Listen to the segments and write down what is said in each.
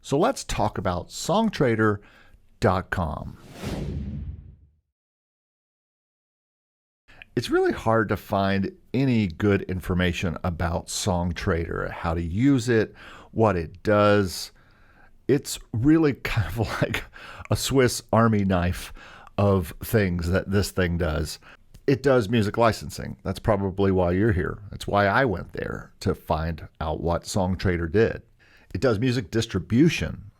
So let's talk about Songtradr.com. It's really hard to find any good information about Songtradr, how to use it, what it does. It's really kind of like a Swiss Army knife of things that this thing does. It does music licensing. That's probably why you're here. That's why I went there, to find out what Songtradr did. It does music distribution.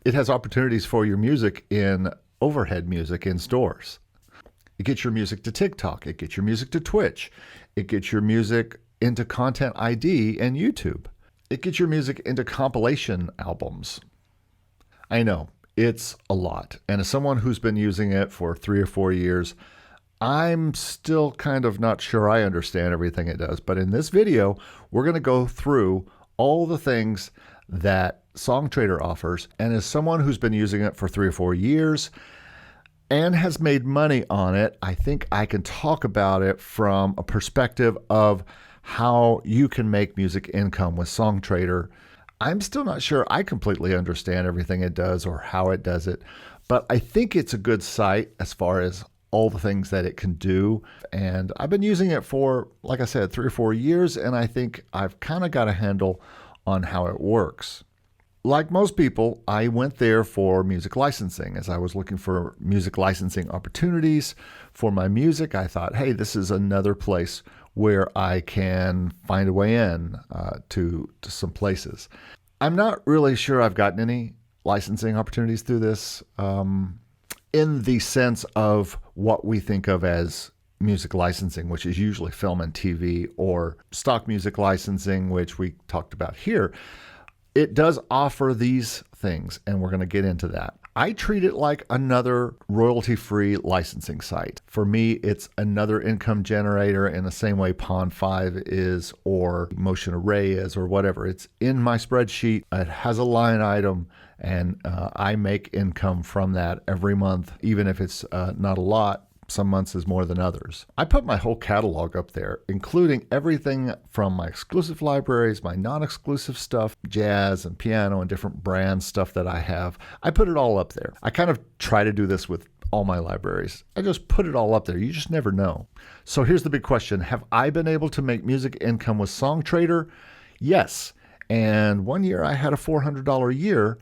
It has opportunities for your music in overhead music in stores. It gets your music to TikTok. It gets your music to Twitch. It gets your music into Content ID and YouTube. It gets your music into compilation albums. I know, it's a lot. And as someone who's been using it for 3 or 4 years, I'm still kind of not sure I understand everything it does. But in this video, we're going to go through all the things that Songtradr offers. And as someone who's been using it for 3 or 4 years, and has made money on it, I think I can talk about it from a perspective of how you can make music income with Songtradr. I'm still not sure I completely understand everything it does or how it does it, but I think it's a good site as far as all the things that it can do. And I've been using it for, like I said, 3 or 4 years, and I think I've kind of got a handle on how it works. Like most people, I went there for music licensing. As I was looking for music licensing opportunities for my music, I thought, hey, this is another place where I can find a way in to some places. I'm not really sure I've gotten any licensing opportunities through this in the sense of what we think of as music licensing, which is usually film and TV, or stock music licensing, which we talked about here. It does offer these things, and we're going to get into that. I treat it like another royalty-free licensing site. For me, it's another income generator in the same way Pond5 is, or Motion Array is, or whatever. It's in my spreadsheet. It has a line item, and I make income from that every month, even if it's not a lot. Some months is more than others. I put my whole catalog up there, including everything from my exclusive libraries, my non-exclusive stuff, jazz and piano and different brand stuff that I have. I put it all up there. I kind of try to do this with all my libraries. I just put it all up there. You just never know. So here's the big question. Have I been able to make music income with Songtradr? Yes. And one year I had a $400 a year,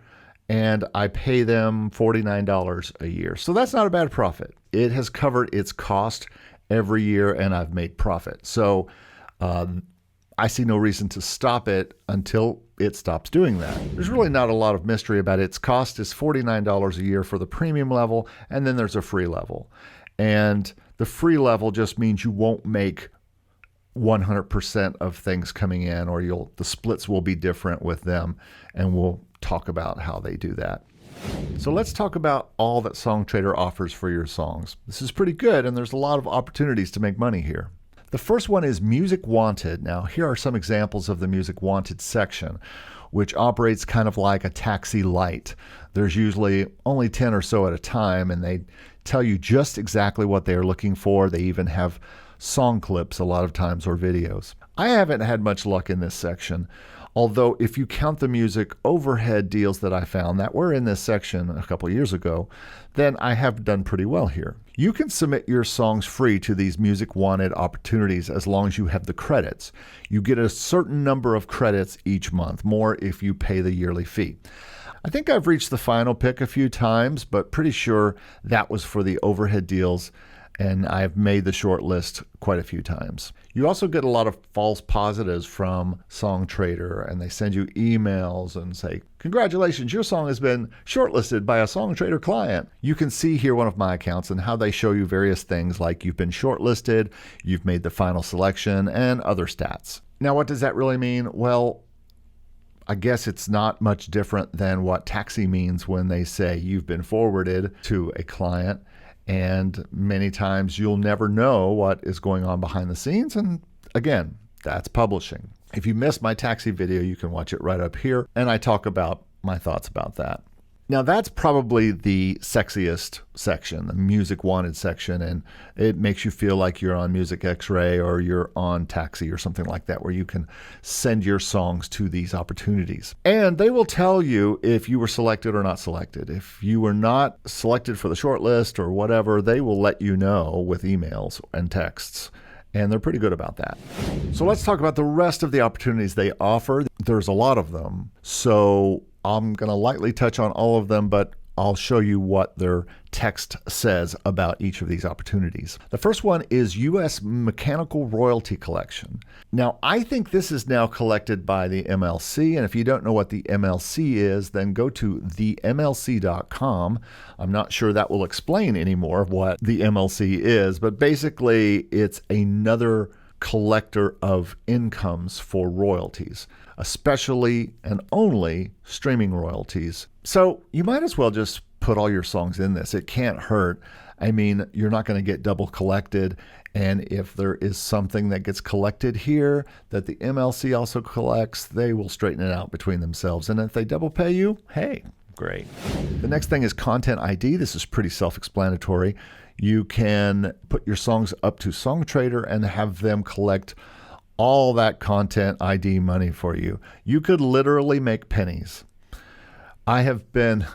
and I pay them $49 a year. So that's not a bad profit. It has covered its cost every year, and I've made profit. So I see no reason to stop it until it stops doing that. There's really not a lot of mystery about it. Its cost is $49 a year for the premium level, and then there's a free level. And the free level just means you won't make 100% of things coming in, or the splits will be different with them, and we'll talk about how they do that. So let's talk about all that Songtradr offers for your songs. This is pretty good, and there's a lot of opportunities to make money here. The first one is Music Wanted. Now, here are some examples of the Music Wanted section, which operates kind of like a taxi light. There's usually only 10 or so at a time, and they tell you just exactly what they are looking for. They even have song clips a lot of times, or videos. I haven't had much luck in this section, although if you count the music overhead deals that I found that were in this section a couple years ago, then I have done pretty well here. You can submit your songs free to these Music Wanted opportunities as long as you have the credits. You get a certain number of credits each month, more if you pay the yearly fee. I think I've reached the final pick a few times, but pretty sure that was for the overhead deals, and I've made the short list quite a few times. You also get a lot of false positives from Songtradr, and they send you emails and say, congratulations, your song has been shortlisted by a Songtradr client. You can see here one of my accounts and how they show you various things like you've been shortlisted, you've made the final selection, and other stats. Now, what does that really mean? Well, I guess it's not much different than what taxi means when they say you've been forwarded to a client. And many times you'll never know what is going on behind the scenes. And again, that's publishing. If you missed my taxi video, you can watch it right up here. And I talk about my thoughts about that. Now that's probably the sexiest section, the music wanted section, and it makes you feel like you're on Music X-Ray or you're on Taxi or something like that, where you can send your songs to these opportunities. And they will tell you if you were selected or not selected. If you were not selected for the shortlist or whatever, they will let you know with emails and texts. And they're pretty good about that. So let's talk about the rest of the opportunities they offer. There's a lot of them. So I'm going to lightly touch on all of them, but I'll show you what their text says about each of these opportunities. The first one is U.S. Mechanical Royalty Collection. Now, I think this is now collected by the MLC, and if you don't know what the MLC is, then go to themlc.com. I'm not sure that will explain anymore what the MLC is, but basically it's another collector of incomes for royalties, especially and only streaming royalties. So you might as well just put all your songs in this. It can't hurt. I mean, you're not going to get double collected. And if there is something that gets collected here that the MLC also collects, they will straighten it out between themselves. And if they double pay you, hey, great. The next thing is Content ID. This is pretty self-explanatory. You can put your songs up to Songtradr and have them collect all that Content ID money for you. You could literally make pennies. I have been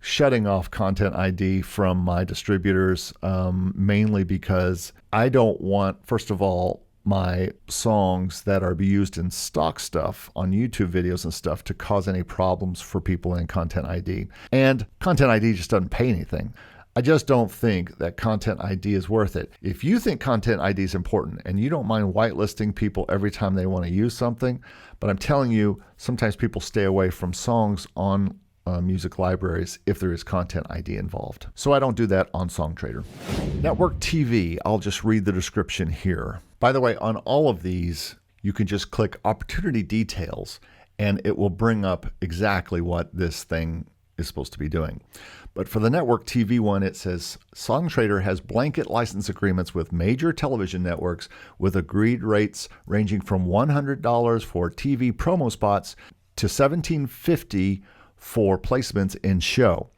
shutting off Content ID from my distributors, mainly because I don't want, first of all, my songs that are used in stock stuff on YouTube videos and stuff to cause any problems for people in Content ID. And Content ID just doesn't pay anything. I just don't think that Content ID is worth it. If you think Content ID is important and you don't mind whitelisting people every time they want to use something, but I'm telling you, sometimes people stay away from songs on music libraries if there is Content ID involved. So I don't do that on Songtradr. Network TV, I'll just read the description here. By the way, on all of these, you can just click Opportunity Details and it will bring up exactly what this thing is supposed to be doing. But for the Network TV one, it says Songtradr has blanket license agreements with major television networks with agreed rates ranging from $100 for TV promo spots to $17.50 for placements in show.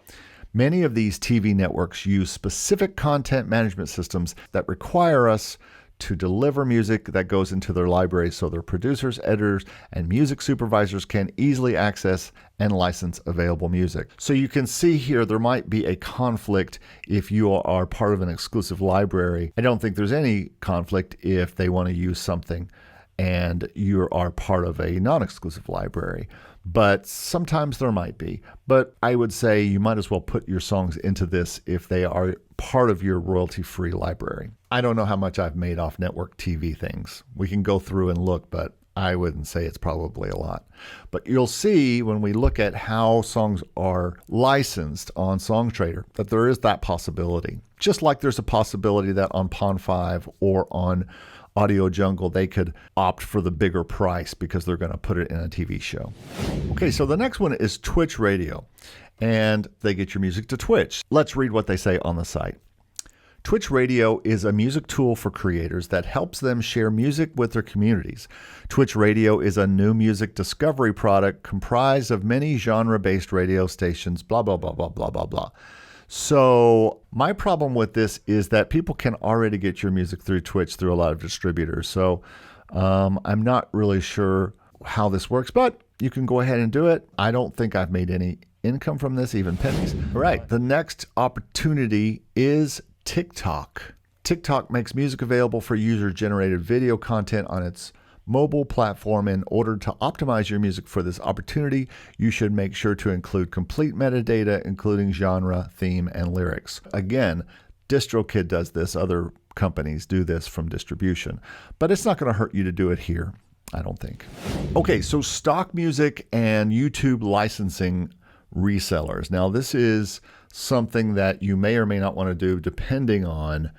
Many of these TV networks use specific content management systems that require us to deliver music that goes into their libraries so their producers, editors, and music supervisors can easily access and license available music. So you can see here there might be a conflict if you are part of an exclusive library. I don't think there's any conflict if they want to use something and you are part of a non-exclusive library. But sometimes there might be. But I would say you might as well put your songs into this if they are part of your royalty-free library. I don't know how much I've made off network TV things. We can go through and look, but I wouldn't say it's probably a lot. But you'll see when we look at how songs are licensed on Songtradr that there is that possibility. Just like there's a possibility that on Pond5 or on Audio Jungle, they could opt for the bigger price because they're going to put it in a TV show. Okay, so the next one is Twitch Radio, and they get your music to Twitch. Let's read what they say on the site. Twitch Radio is a music tool for creators that helps them share music with their communities. Twitch Radio is a new music discovery product comprised of many genre-based radio stations, blah, blah, blah, blah, blah, blah, blah. So my problem with this is that people can already get your music through Twitch through a lot of distributors. So I'm not really sure how this works, but you can go ahead and do it. I don't think I've made any income from this, even pennies. All right, the next opportunity is TikTok. TikTok makes music available for user-generated video content on its mobile platform. In order to optimize your music for this opportunity, you should make sure to include complete metadata, including genre, theme, and lyrics. Again, DistroKid does this. Other companies do this from distribution, but it's not going to hurt you to do it here, I don't think. Okay, so stock music and YouTube licensing resellers. Now, this is something that you may or may not want to do depending on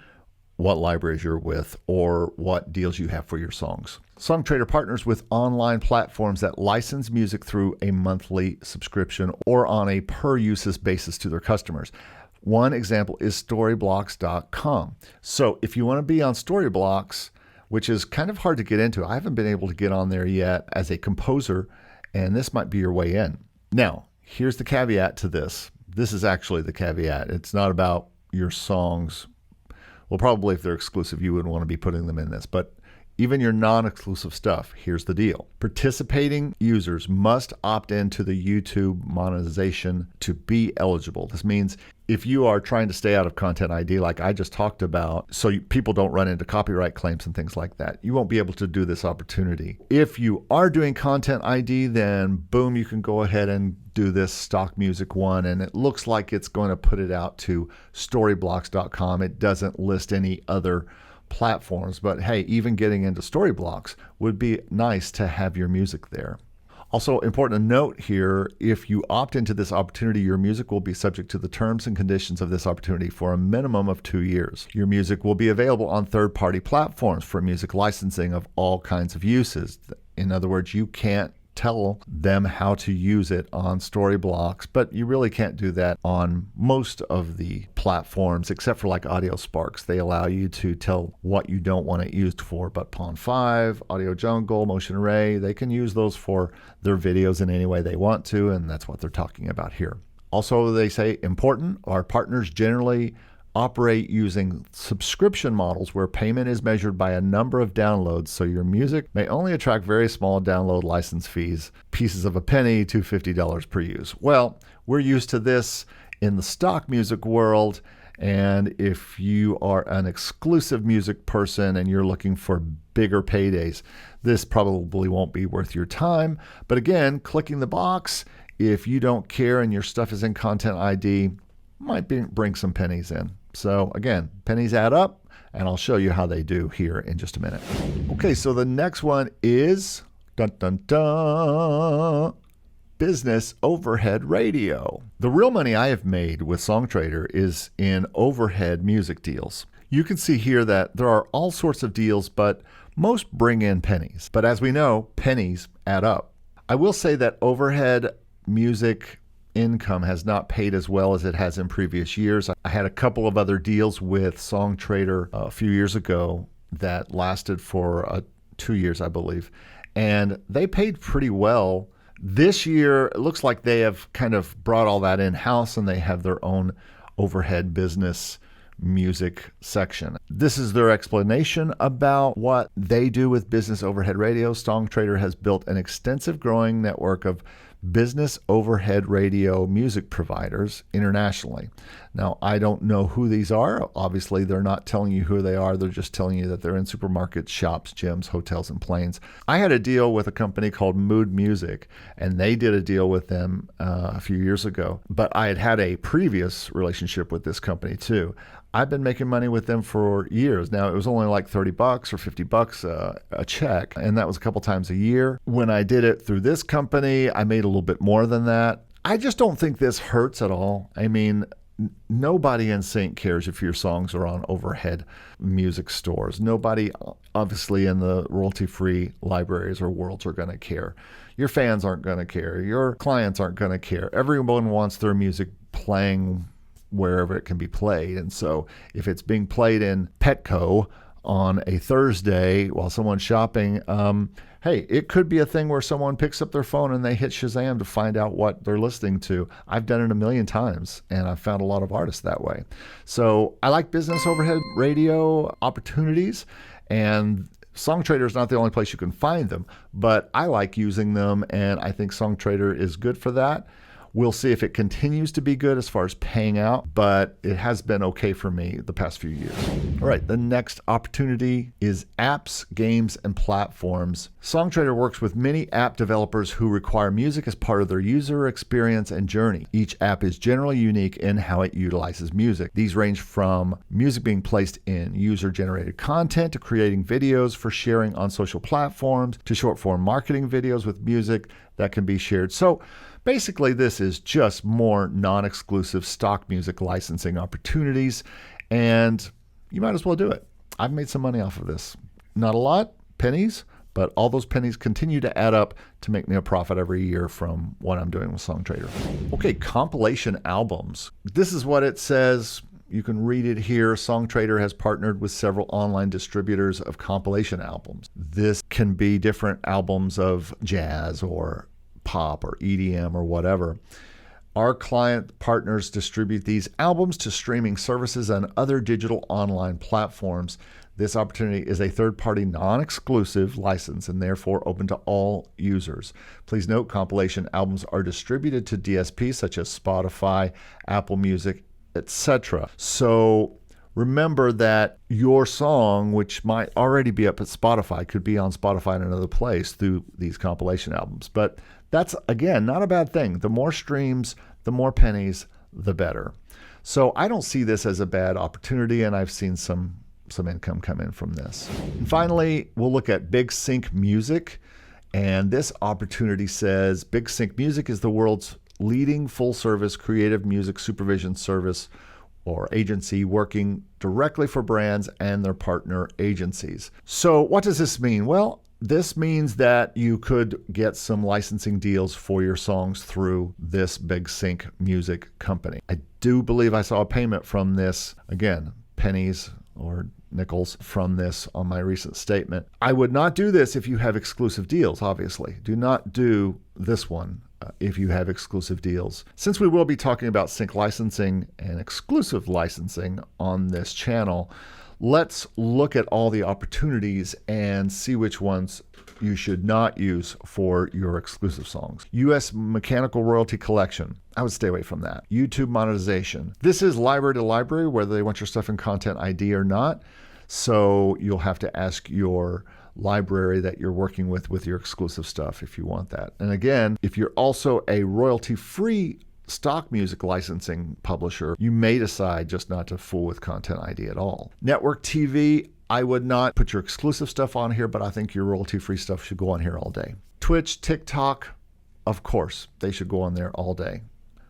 what libraries you're with or what deals you have for your songs. Songtradr partners with online platforms that license music through a monthly subscription or on a per-uses basis to their customers. One example is Storyblocks.com. So if you want to be on Storyblocks, which is kind of hard to get into, I haven't been able to get on there yet as a composer, and this might be your way in. Now, here's the caveat to this. This is actually the caveat. It's not about your songs. Well, probably if they're exclusive, you wouldn't want to be putting them in this. But even your non-exclusive stuff, here's the deal. Participating users must opt into the YouTube monetization to be eligible. This means if you are trying to stay out of Content ID, like I just talked about, so people don't run into copyright claims and things like that, you won't be able to do this opportunity. If you are doing Content ID, then boom, you can go ahead and do this stock music one, and it looks like it's going to put it out to storyblocks.com. It doesn't list any other platforms, but hey, even getting into Storyblocks would be nice to have your music there. Also important to note here, if you opt into this opportunity, your music will be subject to the terms and conditions of this opportunity for a minimum of 2 years. Your music will be available on third-party platforms for music licensing of all kinds of uses. In other words, you can't tell them how to use it on Storyblocks, but you really can't do that on most of the platforms except for like Audio Sparks. They allow you to tell what you don't want it used for, but Pond5, Audio Jungle, Motion Array, they can use those for their videos in any way they want to, and that's what they're talking about here. Also, they say important, our partners generally operate using subscription models where payment is measured by a number of downloads, so your music may only attract very small download license fees, pieces of a penny to $50 per use. Well, we're used to this in the stock music world, and if you are an exclusive music person and you're looking for bigger paydays, this probably won't be worth your time. But again, clicking the box, if you don't care and your stuff is in Content ID, might bring some pennies in. So again, pennies add up, and I'll show you how they do here in just a minute. Okay, so the next one is dun, dun, dun, business overhead radio. The real money I have made with Songtradr is in overhead music deals. You can see here that there are all sorts of deals, but most bring in pennies. But as we know, pennies add up. I will say that overhead music income has not paid as well as it has in previous years. I had a couple of other deals with Songtradr a few years ago that lasted for 2 years, I believe, and they paid pretty well. This year, it looks like they have kind of brought all that in-house and they have their own overhead business music section. This is their explanation about what they do with business overhead radio. Songtradr has built an extensive growing network of business overhead radio music providers internationally. Now, I don't know who these are. Obviously, they're not telling you who they are. They're just telling you that they're in supermarkets, shops, gyms, hotels, and planes. I had a deal with a company called Mood Music, and they did a deal with them a few years ago. But I had a previous relationship with this company too. I've been making money with them for years. Now, it was only like $30 or $50 a check, and that was a couple times a year. When I did it through this company, I made a little bit more than that. I just don't think this hurts at all. I mean, nobody in sync cares if your songs are on overhead music stores. Nobody, obviously, in the royalty-free libraries or worlds are going to care. Your fans aren't going to care. Your clients aren't going to care. Everyone wants their music playing wherever it can be played. And so if it's being played in Petco on a Thursday while someone's shopping, hey, it could be a thing where someone picks up their phone and they hit Shazam to find out what they're listening to. I've done it a million times, and I've found a lot of artists that way. So I like business overhead radio opportunities, and Songtradr is not the only place you can find them, but I like using them, and I think Songtradr is good for that. We'll see if it continues to be good as far as paying out, but it has been okay for me the past few years. All right, the next opportunity is apps, games, and platforms. Songtradr works with many app developers who require music as part of their user experience and journey. Each app is generally unique in how it utilizes music. These range from music being placed in user-generated content to creating videos for sharing on social platforms to short-form marketing videos with music that can be shared. So basically, this is just more non-exclusive stock music licensing opportunities, and you might as well do it. I've made some money off of this. Not a lot, pennies, but all those pennies continue to add up to make me a profit every year from what I'm doing with Songtradr. Okay, compilation albums. This is what it says. You can read it here. Songtradr has partnered with several online distributors of compilation albums. This can be different albums of jazz or pop or EDM or whatever. Our client partners distribute these albums to streaming services and other digital online platforms. This opportunity is a third-party non-exclusive license and therefore open to all users. Please note, compilation albums are distributed to DSPs such as Spotify, Apple Music, etc. So remember that your song, which might already be up at Spotify, could be on Spotify in another place through these compilation albums. But that's, again, not a bad thing. The more streams, the more pennies, the better. So I don't see this as a bad opportunity, and I've seen some income come in from this. And finally, we'll look at Big Sync Music. And this opportunity says Big Sync Music is the world's leading full-service creative music supervision service or agency working directly for brands and their partner agencies. So what does this mean? Well, this means that you could get some licensing deals for your songs through this Big Sync Music company. I do believe I saw a payment from this, again, pennies or nickels from this on my recent statement. I would not do this if you have exclusive deals, obviously. Do not do this one if you have exclusive deals. Since we will be talking about sync licensing and exclusive licensing on this channel, let's look at all the opportunities and see which ones you should not use for your exclusive songs. U.S. Mechanical Royalty Collection. I would stay away from that. YouTube monetization. This is library to library, whether they want your stuff in Content ID or not. So you'll have to ask your library that you're working with your exclusive stuff if you want that. And again, if you're also a royalty-free stock music licensing publisher, you may decide just not to fool with Content ID at all. Network TV, I would not put your exclusive stuff on here, but I think your royalty-free stuff should go on here all day. Twitch, TikTok, of course, they should go on there all day.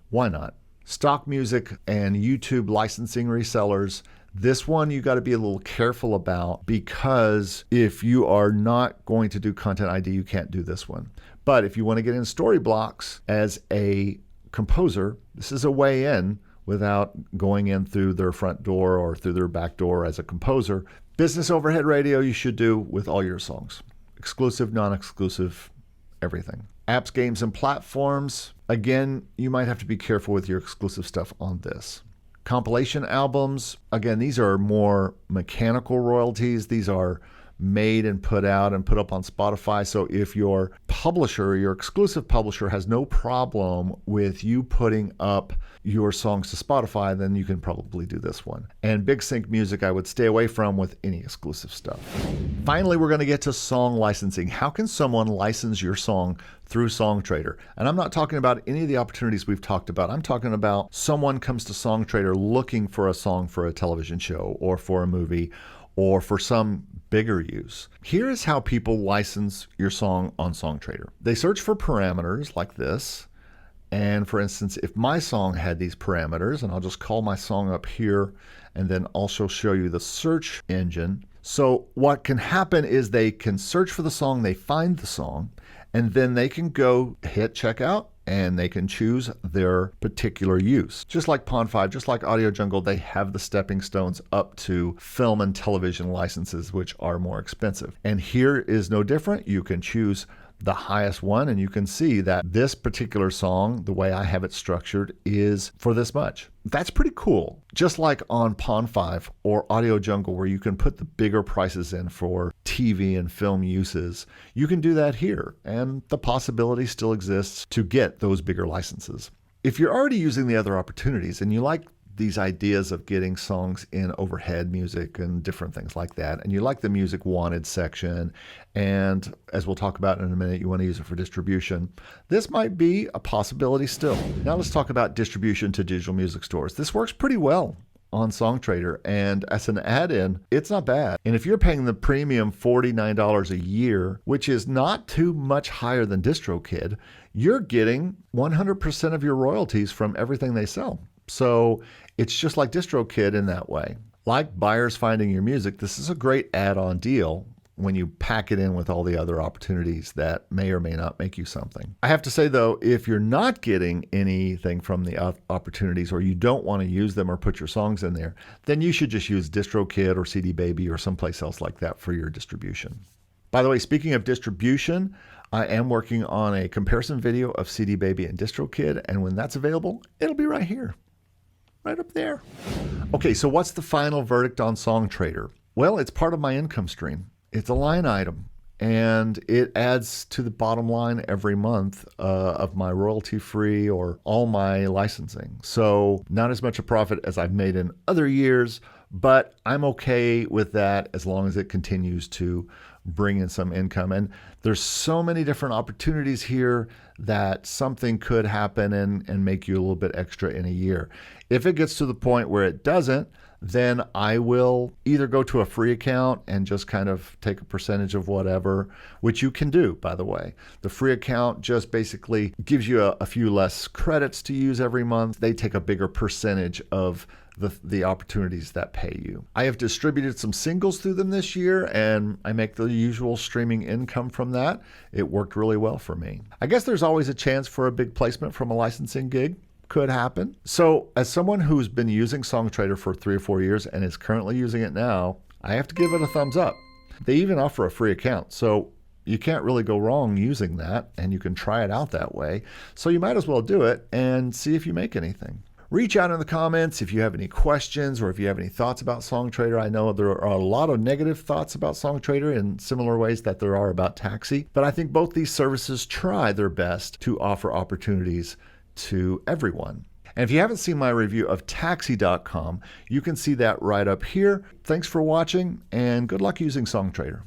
Why not? Stock music and YouTube licensing resellers. This one you got to be a little careful about, because if you are not going to do Content ID, you can't do this one. But if you want to get in story blocks as a composer, this is a way in without going in through their front door or through their back door as a composer. Business overhead radio you should do with all your songs. Exclusive, non-exclusive, everything. Apps, games, and platforms. Again, you might have to be careful with your exclusive stuff on this. Compilation albums. Again, these are more mechanical royalties. These are made and put out and put up on Spotify. So if your publisher, your exclusive publisher, has no problem with you putting up your songs to Spotify, then you can probably do this one. And Big Sync Music, I would stay away from with any exclusive stuff. Finally, we're going to get to song licensing. How can someone license your song through Songtradr? And I'm not talking about any of the opportunities we've talked about. I'm talking about someone comes to Songtradr looking for a song for a television show or for a movie or for some bigger use. Here is how people license your song on Songtradr. They search for parameters like this. And for instance, if my song had these parameters, and I'll just call my song up here and then also show you the search engine. So what can happen is they can search for the song, they find the song, and then they can go hit checkout and they can choose their particular use. Just like Pond5, just like Audio Jungle, they have the stepping stones up to film and television licenses, which are more expensive. And here is no different. You can choose the highest one, and you can see that this particular song, the way I have it structured, is for this much. That's pretty cool. Just like on Pond5 or Audio Jungle, where you can put the bigger prices in for TV and film uses, you can do that here, and the possibility still exists to get those bigger licenses. If you're already using the other opportunities and you like these ideas of getting songs in overhead music and different things like that, and you like the music wanted section, and as we'll talk about in a minute, you want to use it for distribution, this might be a possibility still. Now let's talk about distribution to digital music stores. This works pretty well on Songtradr, and as an add-in, it's not bad. And if you're paying the premium $49 a year, which is not too much higher than DistroKid, you're getting 100% of your royalties from everything they sell. So it's just like DistroKid in that way. Like Buyers Finding Your Music, this is a great add-on deal when you pack it in with all the other opportunities that may or may not make you something. I have to say though, if you're not getting anything from the opportunities, or you don't want to use them or put your songs in there, then you should just use DistroKid or CD Baby or someplace else like that for your distribution. By the way, speaking of distribution, I am working on a comparison video of CD Baby and DistroKid, and when that's available, it'll be right here, right up there. Okay, so what's the final verdict on Songtradr? Well, it's part of my income stream. It's a line item, and it adds to the bottom line every month of my royalty-free or all my licensing. So not as much a profit as I've made in other years, but I'm okay with that as long as it continues to bring in some income. And there's so many different opportunities here that something could happen and make you a little bit extra in a year. If it gets to the point where it doesn't, then I will either go to a free account and just kind of take a percentage of whatever, which you can do, by the way. The free account just basically gives you a few less credits to use every month. They take a bigger percentage of the opportunities that pay you. I have distributed some singles through them this year, and I make the usual streaming income from that. It worked really well for me. I guess there's always a chance for a big placement from a licensing gig. Could happen. So as someone who's been using Songtradr for 3 or 4 years and is currently using it now, I have to give it a thumbs up. They even offer a free account, so you can't really go wrong using that, and you can try it out that way. So you might as well do it and see if you make anything. Reach out in the comments if you have any questions or if you have any thoughts about Songtradr. I know there are a lot of negative thoughts about Songtradr in similar ways that there are about Taxi, but I think both these services try their best to offer opportunities to everyone. And if you haven't seen my review of Taxi.com, you can see that right up here. Thanks for watching, and good luck using Songtradr.